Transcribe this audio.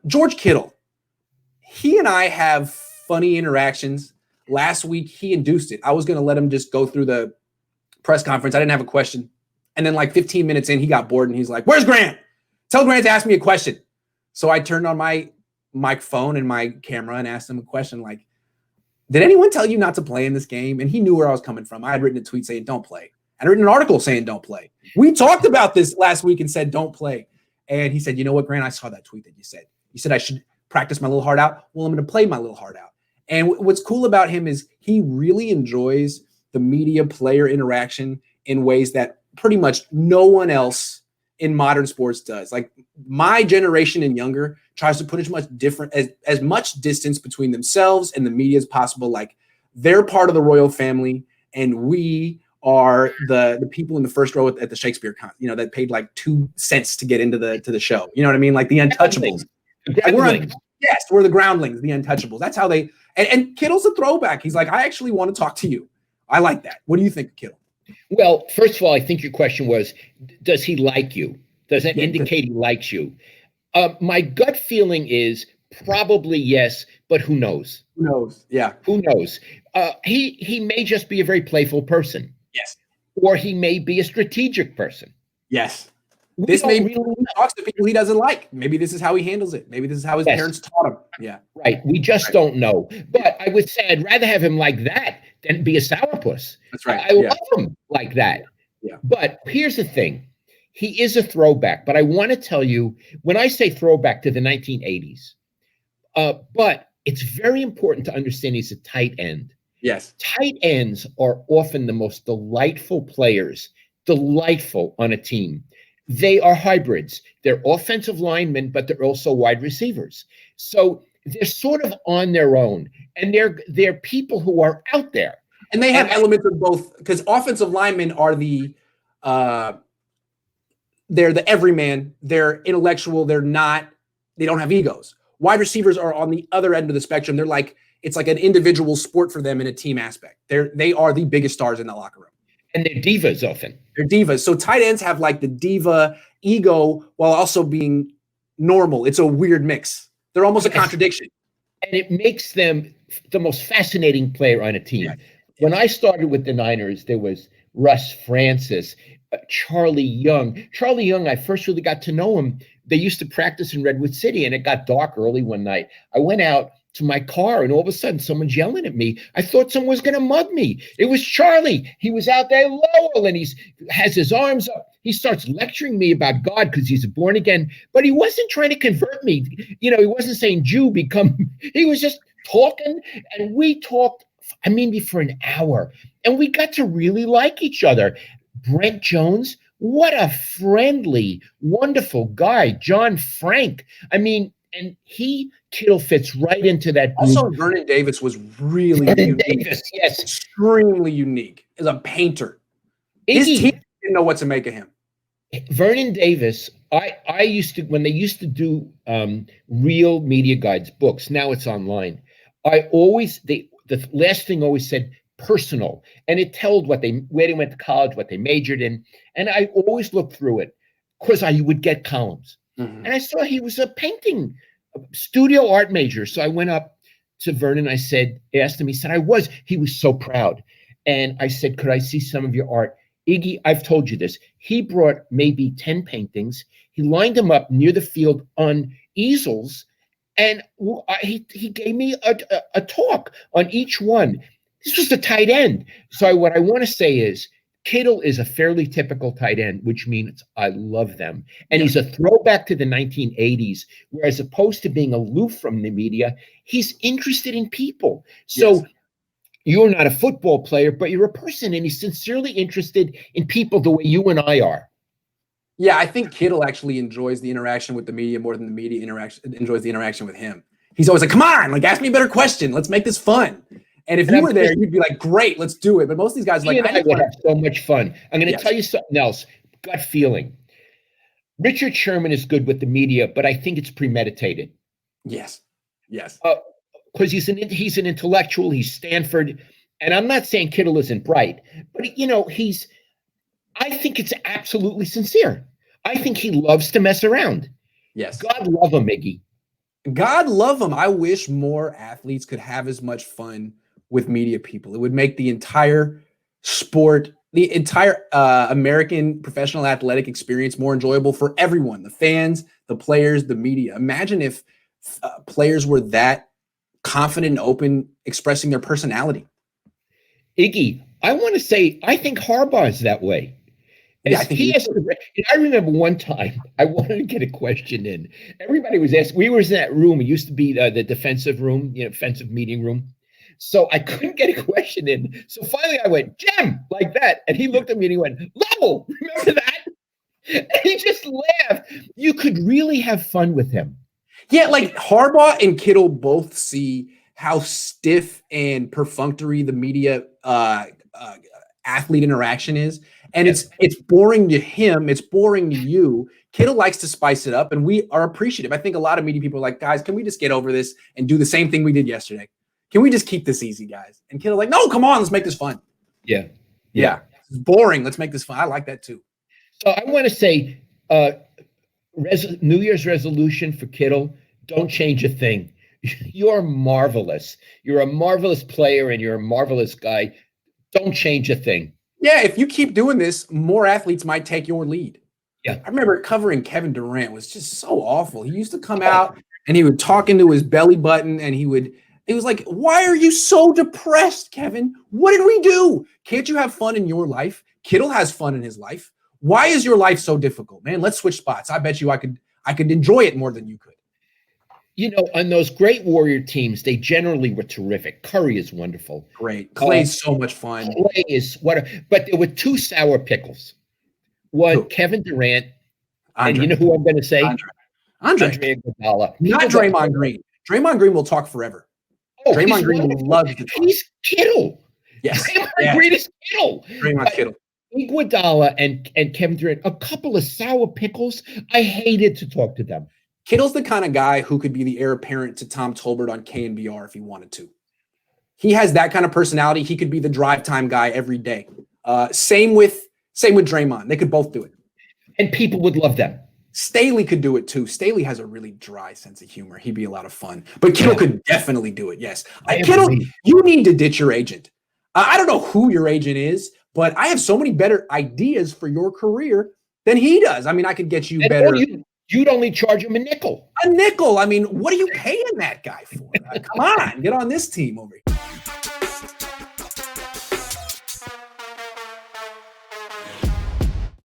George Kittle. He and I have funny interactions. Last week, he induced it. I was going to let him just go through the press conference. I didn't have a question. And then like 15 minutes in, he got bored and he's like, "Where's Grant? Tell Grant to ask me a question." So I turned on my phone and my camera and asked him a question like, "Did anyone tell you not to play in this game?" And he knew where I was coming from. I had written a tweet saying, "Don't play." I'd written an article saying, "Don't play." We talked about this last week and said, "Don't play." And he said, "You know what, Grant? I saw that tweet that you said. You said I should practice my little heart out. Well, I'm going to play my little heart out." And what's cool about him is he really enjoys the media player interaction in ways that pretty much no one else in modern sports does. Like my generation and younger tries to put as much distance between themselves and the media as possible. Like they're part of the royal family and we are the people in the first row at the Shakespeare con, that paid like 2 cents to get into the show. You know what I mean? Like the untouchables. We're the groundlings, the untouchables. That's how they, and Kittle's a throwback. He's like, "I actually want to talk to you." I like that. What do you think, Kittle? Well, first of all, I think your question was, does he like you? Does that indicate he likes you? My gut feeling is probably yes, but who knows? Who knows? Yeah. Who knows? He may just be a very playful person. Yes. Or he may be a strategic person. Yes. This may be when he talks to people he doesn't like. Maybe this is how he handles it. Maybe this is how his parents taught him. Yeah. Right. We just don't know. But I would say I'd rather have him like that than be a sourpuss. That's right. I love him like that. Yeah. But here's the thing. He is a throwback. But I want to tell you, when I say throwback to the 1980s, but it's very important to understand he's a tight end. Yes. Tight ends are often the most delightful players, delightful on a team. They are hybrids. They're offensive linemen, but they're also wide receivers. So they're sort of on their own, and they're people who are out there. And they have elements of both, because offensive linemen are they're the everyman. They're intellectual. They don't have egos. Wide receivers are on the other end of the spectrum. It's like an individual sport for them in a team aspect. They are the biggest stars in the locker room. And they're divas often. They're divas. So tight ends have like the diva ego while also being normal. It's a weird mix. They're almost a contradiction. And it makes them the most fascinating player on a team. Yeah. When I started with the Niners, there was Russ Francis, Charlie Young. Charlie Young, I first really got to know him. They used to practice in Redwood City, and it got dark early one night. I went out to my car, and all of a sudden, someone's yelling at me. I thought someone was going to mug me. It was Charlie. He was out there, Lowell, and he has his arms up. He starts lecturing me about God because he's born again, but he wasn't trying to convert me. He wasn't saying Jew become. He was just talking, and we talked, maybe for an hour, and we got to really like each other. Brent Jones, what a friendly, wonderful guy. John Frank. And Kittle fits right into that group. Also, Vernon Davis was really unique. Davis, yes. Extremely unique as a painter. His team didn't know what to make of him. Vernon Davis, I used to, when they used to do real media guides books, now it's online. The last thing always said personal, and it told where they went to college, what they majored in. And I always looked through it because I would get columns. Mm-hmm. And I saw he was a painting studio art major. So I went up to Vernon. Asked him, he said, he was so proud. And I said, "Could I see some of your art?" Iggy, I've told you this. He brought maybe 10 paintings. He lined them up near the field on easels. And he gave me a talk on each one. This was the tight end. So what I want to say is, Kittle is a fairly typical tight end, which means I love them. And he's a throwback to the 1980s, where as opposed to being aloof from the media, he's interested in people. So you're not a football player, but you're a person, and he's sincerely interested in people the way you and I are. Yeah, I think Kittle actually enjoys the interaction with the media more than the media enjoys the interaction with him. He's always like, "Come on, ask me a better question. Let's make this fun." And if you were there, you'd be like, "Great, let's do it." But most of these guys are like, I would have so much fun. I'm going to tell you something else. Gut feeling. Richard Sherman is good with the media, but I think it's premeditated. Yes. Because he's an intellectual. He's Stanford. And I'm not saying Kittle isn't bright, but I think it's absolutely sincere. I think he loves to mess around. Yes. God love him, Iggy. God love him. I wish more athletes could have as much fun with media people. It would make the entire sport, the entire American professional athletic experience more enjoyable for everyone, the fans, the players, the media. Imagine if players were that confident and open, expressing their personality. Iggy, I want to say, I think Harbaugh is that way. Yeah, I think I remember one time I wanted to get a question in. Everybody was asking. We were in that room. It used to be the defensive room, defensive meeting room. So I couldn't get a question in. So finally I went, Jim, like that. And he looked at me and he went, Lowell, remember that? And he just laughed. You could really have fun with him. Yeah, like Harbaugh and Kittle both see how stiff and perfunctory the media athlete interaction is. And it's boring to him. It's boring to you. Kittle likes to spice it up, and we are appreciative. I think a lot of media people are like, guys, can we just get over this and do the same thing we did yesterday? Can we just keep this easy, guys? And Kittle like, no, come on, let's make this fun. Yeah. It's boring. Let's make this fun. I like that too. So I want to say New Year's resolution for Kittle, don't change a thing. You're marvelous. You're a marvelous player, and you're a marvelous guy. Don't change a thing. Yeah, if you keep doing this, more athletes might take your lead. Yeah. I remember covering Kevin Durant was just so awful. He used to come out and he would talk into his belly button and it was like, why are you so depressed, Kevin? What did we do? Can't you have fun in your life? Kittle has fun in his life. Why is your life so difficult, man? Let's switch spots. I bet you I could enjoy it more than you could. On those great Warrior teams, they generally were terrific. Curry is wonderful. Great. Clay's so much fun. Clay is but there were two sour pickles. One, Kevin Durant, Andre. and you know who I'm going to say? Andre Iguodala. Not Draymond Green. Draymond Green will talk forever. Oh, Draymond Green loves to talk. He's Kittle. Yes. Draymond Green is Kittle. Draymond Kittle. Iguodala and Kevin Durant, a couple of sour pickles. I hated to talk to them. Kittle's the kind of guy who could be the heir apparent to Tom Tolbert on KNBR if he wanted to. He has that kind of personality. He could be the drive time guy every day. Same with Draymond. They could both do it. And people would love them. Staley could do it too. Staley has a really dry sense of humor. He'd be a lot of fun. But Kittle could definitely do it, yes. Kittle, you need to ditch your agent. I don't know who your agent is, but I have so many better ideas for your career than he does. I mean, I could get you better. You'd only charge him a nickel. A nickel. I mean, what are you paying that guy for? Come on, get on this team over here.